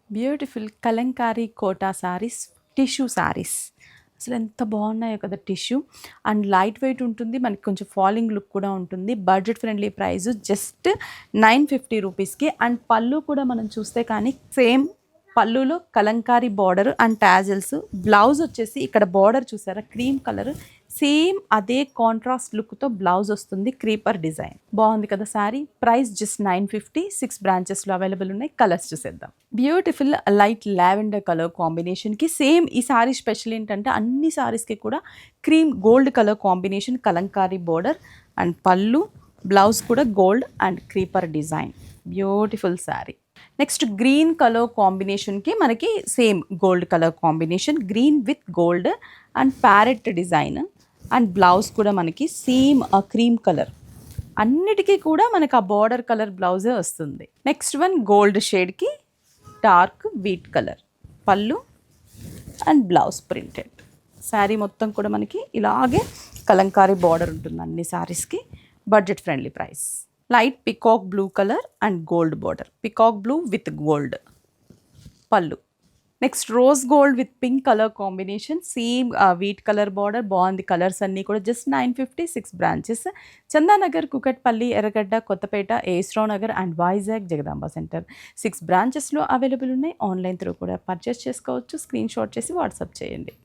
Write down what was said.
Beautiful Kalamkari Kota saris, tissue saris. అసలు ఎంత బాగున్నాయో కదా టిష్యూ. అండ్ లైట్ వెయిట్ ఉంటుంది, మనకి కొంచెం ఫాలింగ్ లుక్ కూడా ఉంటుంది. బడ్జెట్ ఫ్రెండ్లీ ప్రైస్ జస్ట్ 950 రూపీస్కి. అండ్ పళ్ళు కూడా మనం చూస్తే కానీ సేమ్ పళ్ళులో kalamkari border and tassels. Blouse వచ్చేసి ఇక్కడ బార్డర్ చూసారా క్రీమ్ కలర్, సేమ్ అదే కాంట్రాస్ట్ లుక్తో బ్లౌజ్ వస్తుంది. క్రీపర్ డిజైన్ బాగుంది కదా శారీ. Price just 950. 6 బ్రాంచెస్లో అవైలబుల్ ఉన్నాయి. కలర్స్ చూసేద్దాం. బ్యూటిఫుల్ లైట్ లావెండర్ కలర్ కాంబినేషన్కి సేమ్ ఈ శారీ స్పెషల్ ఏంటంటే అన్ని శారీస్కి కూడా cream gold colour combination, kalamkari border and పళ్ళు, బ్లౌజ్ కూడా gold and creeper design. Beautiful sari. Next green colour కాంబినేషన్కి మనకి same gold colour combination, green with gold and parrot design. And blouse కూడా మనకి సేమ్ క్రీమ్ కలర్. అన్నిటికీ కూడా మనకు ఆ బార్డర్ కలర్ బ్లౌజే వస్తుంది. నెక్స్ట్ వన్ గోల్డ్ షేడ్కి డార్క్ వీట్ కలర్, పళ్ళు అండ్ బ్లౌజ్ ప్రింటెడ్. శారీ మొత్తం కూడా మనకి ఇలాగే కలంకారీ బార్డర్ ఉంటుంది అన్ని శారీస్కి. Budget friendly price. Light peacock blue colour and gold border, peacock blue with gold పళ్ళు. Next rose gold with pink colour combination, same wheat colour border. బాగుంది కలర్స్ అన్నీ కూడా. Just 950. 6 branches, Chandanagar, Kukatpally, Erragadda, Kothapet, SR Nagar and Vizag Jagadamba centre. 6 బ్రాంచెస్లో available ఉన్నాయి. Online through కూడా purchase చేసుకోవచ్చు. Screen shot చేసి WhatsApp చేయండి.